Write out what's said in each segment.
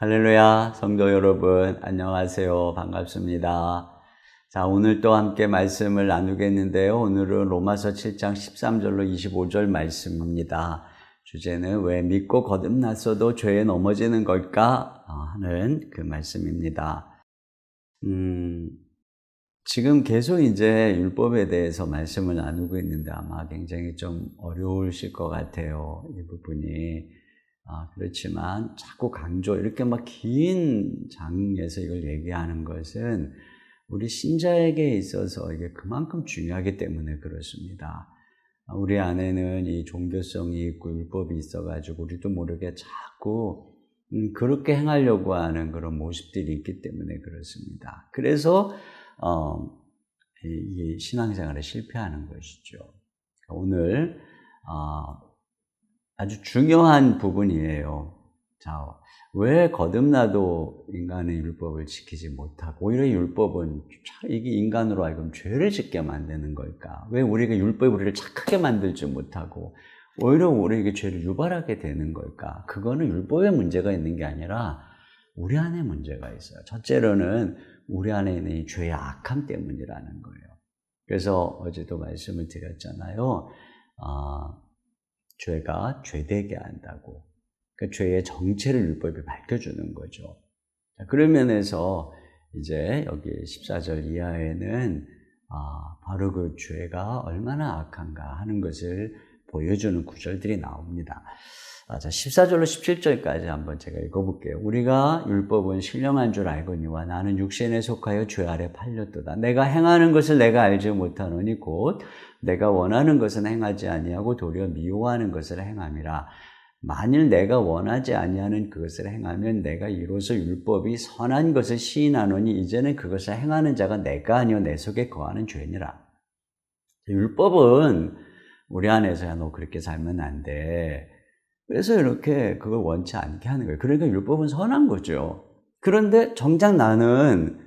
할렐루야, 성도 여러분, 안녕하세요. 반갑습니다. 자, 오늘 또 함께 말씀을 나누겠는데요. 오늘은 로마서 7장 13절로 25절 말씀입니다. 주제는 왜 믿고 거듭났어도 죄에 넘어지는 걸까? 하는 그 말씀입니다. 지금 계속 이제 율법에 대해서 말씀을 나누고 있는데 아마 굉장히 좀 어려우실 것 같아요. 이 부분이. 그렇지만 자꾸 강조, 이렇게 막 긴 장에서 이걸 얘기하는 것은 우리 신자에게 있어서 이게 그만큼 중요하기 때문에 그렇습니다. 우리 안에는 이 종교성이 있고 율법이 있어가지고 우리도 모르게 자꾸 그렇게 행하려고 하는 그런 모습들이 있기 때문에 그렇습니다. 그래서 이 신앙생활에 실패하는 것이죠. 오늘 아주 중요한 부분이에요. 자, 왜 거듭나도 인간은 율법을 지키지 못하고 오히려 율법은 이게 인간으로 하여금 죄를 짓게 만드는 걸까? 왜 우리가 율법이 우리를 착하게 만들지 못하고 오히려 우리에게 죄를 유발하게 되는 걸까? 그거는 율법에 문제가 있는 게 아니라 우리 안에 문제가 있어요. 첫째로는 우리 안에 있는 이 죄의 악함 때문이라는 거예요. 그래서 어제도 말씀을 드렸잖아요. 죄가 죄되게 한다고. 그 죄의 정체를 율법이 밝혀주는 거죠. 자, 그런 면에서 이제 여기 14절 이하에는 바로 그 죄가 얼마나 악한가 하는 것을 보여주는 구절들이 나옵니다. 자, 14절로 17절까지 한번 제가 읽어볼게요. 우리가 율법은 신령한 줄 알거니와 나는 육신에 속하여 죄 아래 팔렸도다. 내가 행하는 것을 내가 알지 못하노니 곧 내가 원하는 것은 행하지 아니하고 도리어 미워하는 것을 행함이라. 만일 내가 원하지 아니하는 그것을 행하면 내가 이로써 율법이 선한 것을 시인하노니 이제는 그것을 행하는 자가 내가 아니요 내 속에 거하는 죄니라. 율법은 우리 안에서야 너 그렇게 살면 안 돼. 그래서 이렇게 그걸 원치 않게 하는 거예요. 그러니까 율법은 선한 거죠. 그런데 정작 나는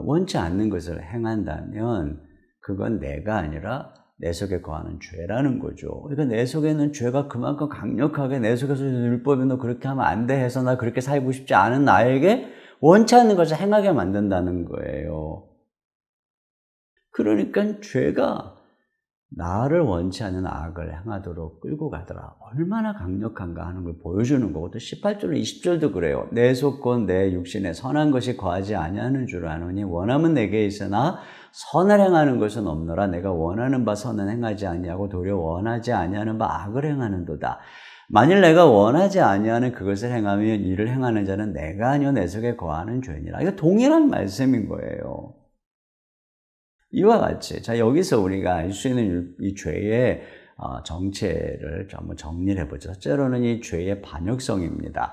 원치 않는 것을 행한다면 그건 내가 아니라 내 속에 거하는 죄라는 거죠. 그러니까 내 속에는 죄가 그만큼 강력하게 내 속에서 율법이 너 그렇게 하면 안 돼 해서 나 그렇게 살고 싶지 않은 나에게 원치 않는 것을 행하게 만든다는 거예요. 그러니까 죄가 나를 원치 않는 악을 행하도록 끌고 가더라. 얼마나 강력한가 하는 걸 보여주는 거고, 또 18절, 20절도 그래요. 내 속 곧 내 육신에 선한 것이 거하지 아니하는 줄 아노니 원함은 내게 있으나 선을 행하는 것은 없노라. 내가 원하는 바 선은 행하지 아니하고 도리어 원하지 아니하는 바 악을 행하는도다. 만일 내가 원하지 아니하는 그것을 행하면 이를 행하는 자는 내가 아니요 내 속에 거하는 죄니라. 이거 동일한 말씀인 거예요. 이와 같이, 자, 여기서 우리가 알 수 있는 이 죄의 정체를 한번 정리를 해보죠. 첫째로는 이 죄의 반역성입니다.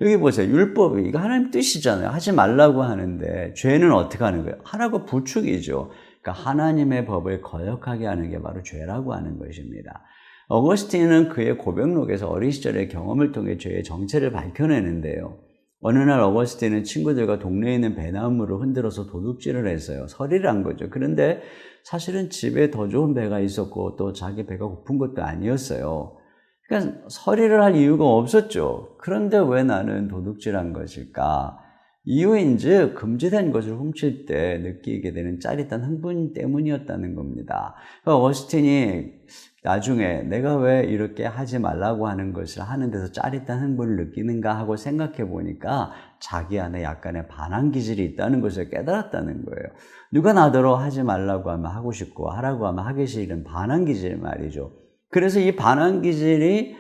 여기 보세요. 율법이, 이거 하나님 뜻이잖아요. 하지 말라고 하는데, 죄는 어떻게 하는 거예요? 하라고 부축이죠. 그러니까 하나님의 법을 거역하게 하는 게 바로 죄라고 하는 것입니다. 어거스틴은 그의 고백록에서 어린 시절의 경험을 통해 죄의 정체를 밝혀내는데요. 어느 날 어거스틴은 친구들과 동네에 있는 배나무를 흔들어서 도둑질을 했어요. 서리를 한 거죠. 그런데 사실은 집에 더 좋은 배가 있었고 또 자기 배가 고픈 것도 아니었어요. 그러니까 서리를 할 이유가 없었죠. 그런데 왜 나는 도둑질한 것일까? 이유인즉 금지된 것을 훔칠 때 느끼게 되는 짜릿한 흥분 때문이었다는 겁니다. 그러니까 어거스틴이 나중에 내가 왜 이렇게 하지 말라고 하는 것을 하는 데서 짜릿한 흥분을 느끼는가 하고 생각해 보니까 자기 안에 약간의 반항 기질이 있다는 것을 깨달았다는 거예요. 누가 나더러 하지 말라고 하면 하고 싶고 하라고 하면 하기 싫은 반항 기질 말이죠. 그래서 이 반항 기질이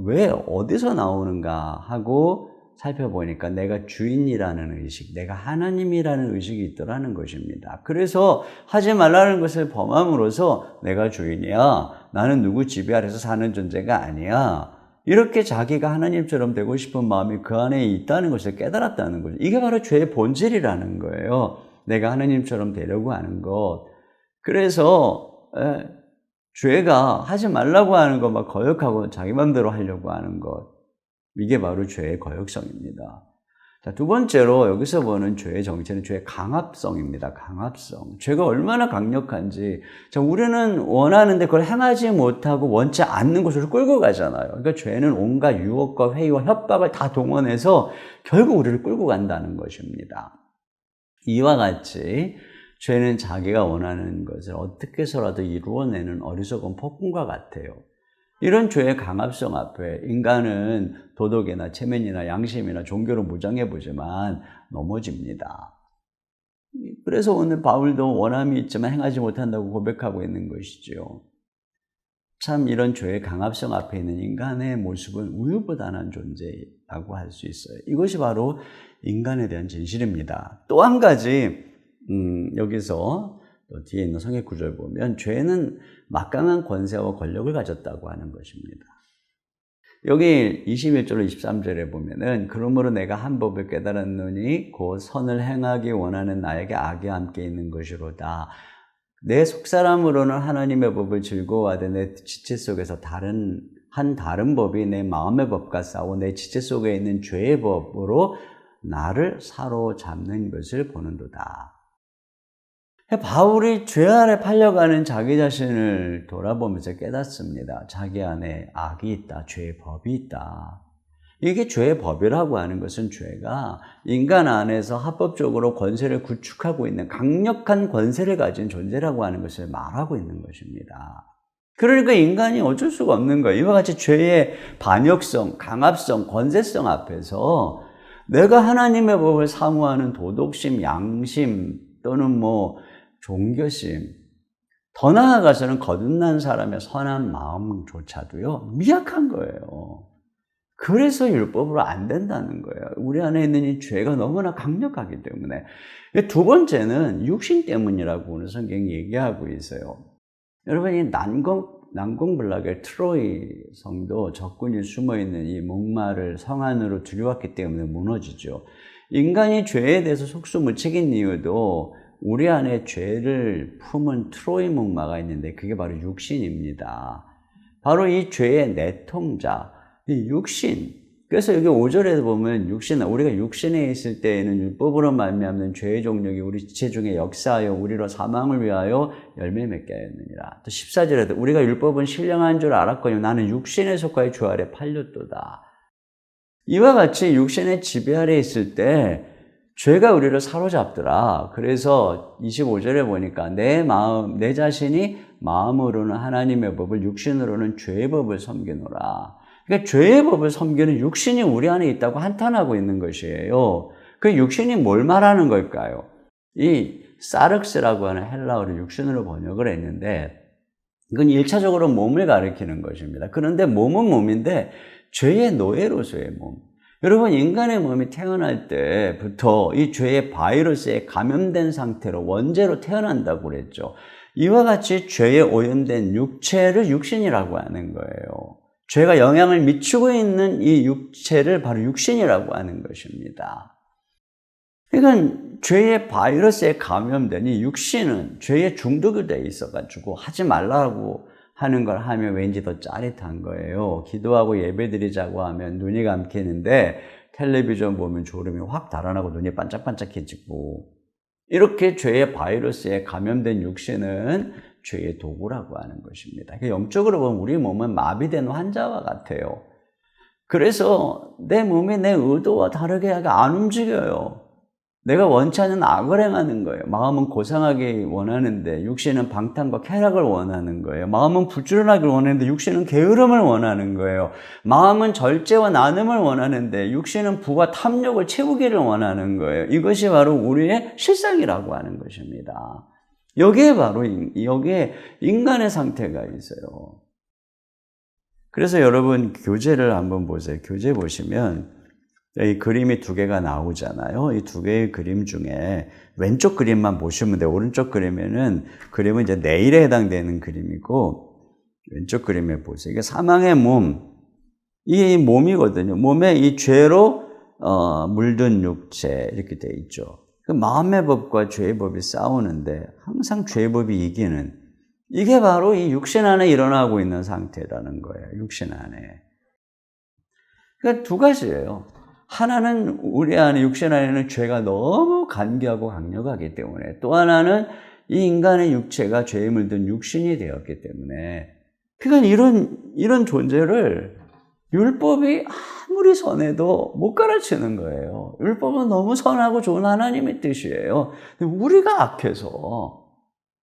왜 어디서 나오는가 하고 살펴보니까 내가 주인이라는 의식, 내가 하나님이라는 의식이 있더라는 것입니다. 그래서 하지 말라는 것을 범함으로써 내가 주인이야, 나는 누구 지배 아래서 사는 존재가 아니야, 이렇게 자기가 하나님처럼 되고 싶은 마음이 그 안에 있다는 것을 깨달았다는 거죠. 이게 바로 죄의 본질이라는 거예요. 내가 하나님처럼 되려고 하는 것. 그래서 죄가 하지 말라고 하는 것 막 거역하고 자기 맘대로 하려고 하는 것, 이게 바로 죄의 거역성입니다. 자, 두 번째로 여기서 보는 죄의 정체는 죄의 강압성입니다. 강압성. 죄가 얼마나 강력한지. 자, 우리는 원하는데 그걸 행하지 못하고 원치 않는 곳으로 끌고 가잖아요. 그러니까 죄는 온갖 유혹과 회의와 협박을 다 동원해서 결국 우리를 끌고 간다는 것입니다. 이와 같이 죄는 자기가 원하는 것을 어떻게 해서라도 이루어내는 어리석은 폭군과 같아요. 이런 죄의 강압성 앞에 인간은 도덕이나 체면이나 양심이나 종교로 무장해보지만 넘어집니다. 그래서 오늘 바울도 원함이 있지만 행하지 못한다고 고백하고 있는 것이죠. 참 이런 죄의 강압성 앞에 있는 인간의 모습은 우유부단한 존재라고 할 수 있어요. 이것이 바로 인간에 대한 진실입니다. 또 한 가지 여기서 또 뒤에 있는 성경 구절 보면 죄는 막강한 권세와 권력을 가졌다고 하는 것입니다. 여기 21절로 23절에 보면은 그러므로 내가 한 법을 깨달았노니 곧 선을 행하기 원하는 나에게 악이 함께 있는 것이로다. 내 속사람으로는 하나님의 법을 즐거워하되 내 지체 속에서 다른 법이 내 마음의 법과 싸워 내 지체 속에 있는 죄의 법으로 나를 사로잡는 것을 보는도다. 바울이 죄 아래 팔려가는 자기 자신을 돌아보면서 깨닫습니다. 자기 안에 악이 있다. 죄의 법이 있다. 이게 죄의 법이라고 하는 것은 죄가 인간 안에서 합법적으로 권세를 구축하고 있는 강력한 권세를 가진 존재라고 하는 것을 말하고 있는 것입니다. 그러니까 인간이 어쩔 수가 없는 거예요. 이와 같이 죄의 반역성, 강압성, 권세성 앞에서 내가 하나님의 법을 사모하는 도덕심, 양심 또는 종교심, 더 나아가서는 거듭난 사람의 선한 마음조차도요, 미약한 거예요. 그래서 율법으로 안 된다는 거예요. 우리 안에 있는 이 죄가 너무나 강력하기 때문에. 두 번째는 육신 때문이라고 오늘 성경이 얘기하고 있어요. 여러분, 이 난공불락의 트로이 성도 적군이 숨어있는 이 목마를 성 안으로 들여왔기 때문에 무너지죠. 인간이 죄에 대해서 속수무책인 이유도 우리 안에 죄를 품은 트로이 목마가 있는데 그게 바로 육신입니다. 바로 이 죄의 내통자, 이 육신. 그래서 여기 5절에 보면 우리가 육신에 있을 때에는 율법으로 말미암는 죄의 종력이 우리 지체 중에 역사하여 우리로 사망을 위하여 열매 맺게 하였느니라. 또 14절에도 우리가 율법은 신령한 줄 알았거니와 나는 육신에 속하여 주 아래 팔렸도다. 이와 같이 육신의 지배 아래 있을 때 죄가 우리를 사로잡더라. 그래서 25절에 보니까 내 자신이 마음으로는 하나님의 법을 육신으로는 죄의 법을 섬기노라. 그러니까 죄의 법을 섬기는 육신이 우리 안에 있다고 한탄하고 있는 것이에요. 그 육신이 뭘 말하는 걸까요? 이 사륵스라고 하는 헬라어를 육신으로 번역을 했는데 이건 1차적으로 몸을 가리키는 것입니다. 그런데 몸은 몸인데 죄의 노예로서의 몸. 여러분, 인간의 몸이 태어날 때부터 이 죄의 바이러스에 감염된 상태로 원죄로 태어난다고 그랬죠. 이와 같이 죄에 오염된 육체를 육신이라고 하는 거예요. 죄가 영향을 미치고 있는 이 육체를 바로 육신이라고 하는 것입니다. 그러니까 죄의 바이러스에 감염된 이 육신은 죄에 중독이 돼 있어가지고 하지 말라고 하는 걸 하면 왠지 더 짜릿한 거예요. 기도하고 예배드리자고 하면 눈이 감기는데 텔레비전 보면 졸음이 확 달아나고 눈이 반짝반짝해지고, 이렇게 죄의 바이러스에 감염된 육신은 죄의 도구라고 하는 것입니다. 영적으로 보면 우리 몸은 마비된 환자와 같아요. 그래서 내 몸이 내 의도와 다르게 안 움직여요. 내가 원치 않는 악을 행하는 거예요. 마음은 고상하게 원하는데 육신은 방탕과 쾌락을 원하는 거예요. 마음은 부지런하기를 원하는데 육신은 게으름을 원하는 거예요. 마음은 절제와 나눔을 원하는데 육신은 부와 탐욕을 채우기를 원하는 거예요. 이것이 바로 우리의 실상이라고 하는 것입니다. 여기에 인간의 상태가 있어요. 그래서 여러분 교재를 한번 보세요. 교재 보시면 이 그림이 두 개가 나오잖아요. 이 두 개의 그림 중에 왼쪽 그림만 보시면 돼요. 오른쪽 그림은 이제 내일에 해당되는 그림이고, 왼쪽 그림에 보세요. 이게 사망의 몸, 이 몸이거든요. 몸에 이 죄로 물든 육체 이렇게 돼 있죠. 그 마음의 법과 죄의 법이 싸우는데 항상 죄의 법이 이기는, 이게 바로 이 육신 안에 일어나고 있는 상태라는 거예요. 육신 안에. 그러니까 두 가지예요. 하나는 우리 안에 육신 안에는 죄가 너무 간교하고 강력하기 때문에, 또 하나는 이 인간의 육체가 죄에 물든 육신이 되었기 때문에, 그러니까 이런 존재를 율법이 아무리 선해도 못 가르치는 거예요. 율법은 너무 선하고 좋은 하나님의 뜻이에요. 근데 우리가 악해서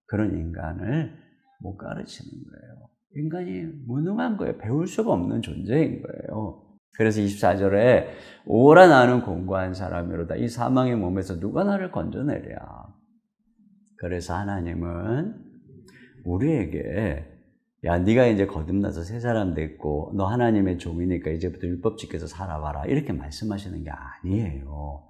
그런 인간을 못 가르치는 거예요. 인간이 무능한 거예요. 배울 수가 없는 존재인 거예요. 그래서 24절에 오라 나는 공고한 사람이로다. 이 사망의 몸에서 누가 나를 건져내랴. 그래서 하나님은 우리에게 야, 네가 이제 거듭나서 새 사람 됐고 너 하나님의 종이니까 이제부터 율법 지켜서 살아봐라, 이렇게 말씀하시는 게 아니에요.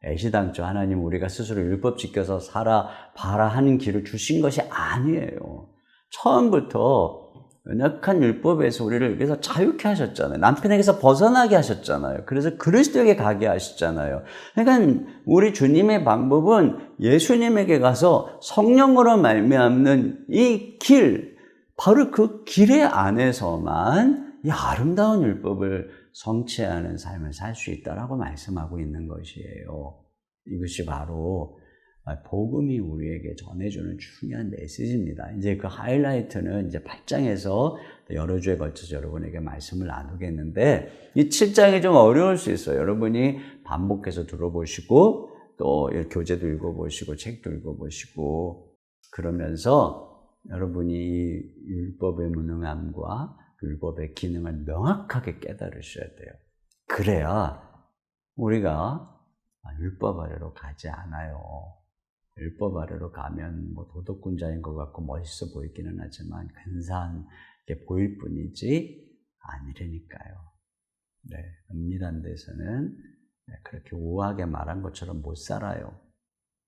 애시당초 하나님 우리가 스스로 율법 지켜서 살아봐라 하는 길을 주신 것이 아니에요. 처음부터 연약한 율법에서 우리를 위해서 자유케 하셨잖아요. 남편에게서 벗어나게 하셨잖아요. 그래서 그리스도에게 가게 하셨잖아요. 그러니까 우리 주님의 방법은 예수님에게 가서 성령으로 말미암는 이 길, 바로 그 길의 안에서만 이 아름다운 율법을 성취하는 삶을 살 수 있다라고 말씀하고 있는 것이에요. 이것이 바로 복음이 우리에게 전해주는 중요한 메시지입니다. 이제 그 하이라이트는 이제 8장에서 여러 주에 걸쳐서 여러분에게 말씀을 나누겠는데, 이 7장이 좀 어려울 수 있어요. 여러분이 반복해서 들어보시고 또 교재도 읽어보시고 책도 읽어보시고 그러면서 여러분이 이 율법의 무능함과 율법의 기능을 명확하게 깨달으셔야 돼요. 그래야 우리가 율법 아래로 가지 않아요. 율법 아래로 가면 뭐 도덕군자인 것 같고 멋있어 보이기는 하지만 근사하게 보일 뿐이지 아니라니까요. 네, 은밀한 데서는 그렇게 우아하게 말한 것처럼 못 살아요.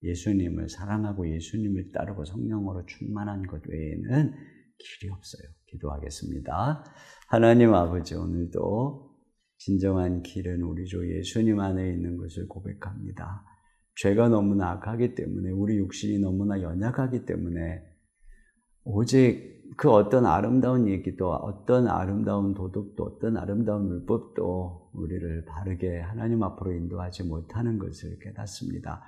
예수님을 사랑하고 예수님을 따르고 성령으로 충만한 것 외에는 길이 없어요. 기도하겠습니다. 하나님 아버지, 오늘도 진정한 길은 우리 주 예수님 안에 있는 것을 고백합니다. 죄가 너무나 악하기 때문에, 우리 육신이 너무나 연약하기 때문에 오직 그 어떤 아름다운 얘기도, 어떤 아름다운 도덕도, 어떤 아름다운 율법도 우리를 바르게 하나님 앞으로 인도하지 못하는 것을 깨닫습니다.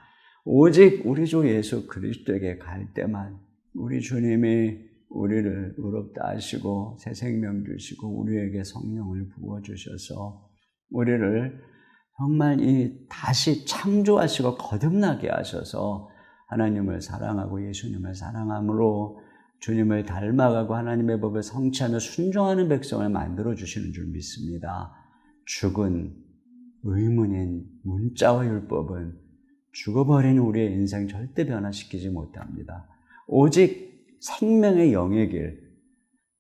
오직 우리 주 예수 그리스도에게 갈 때만 우리 주님이 우리를 의롭다 하시고 새 생명 주시고 우리에게 성령을 부어주셔서 우리를 정말 다시 창조하시고 거듭나게 하셔서 하나님을 사랑하고 예수님을 사랑함으로 주님을 닮아가고 하나님의 법을 성취하며 순종하는 백성을 만들어 주시는 줄 믿습니다. 죽은 의문인 문자와 율법은 죽어버린 우리의 인생 절대 변화시키지 못합니다. 오직 생명의 영의 길,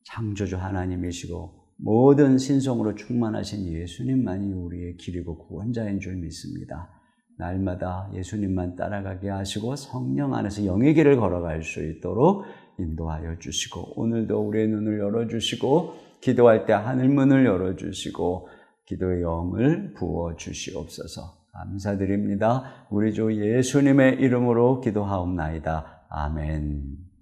창조주 하나님이시고 모든 신성으로 충만하신 예수님만이 우리의 길이고 구원자인 줄 믿습니다. 날마다 예수님만 따라가게 하시고 성령 안에서 영의 길을 걸어갈 수 있도록 인도하여 주시고, 오늘도 우리의 눈을 열어주시고 기도할 때 하늘문을 열어주시고 기도의 영을 부어주시옵소서. 감사드립니다. 우리 주 예수님의 이름으로 기도하옵나이다. 아멘.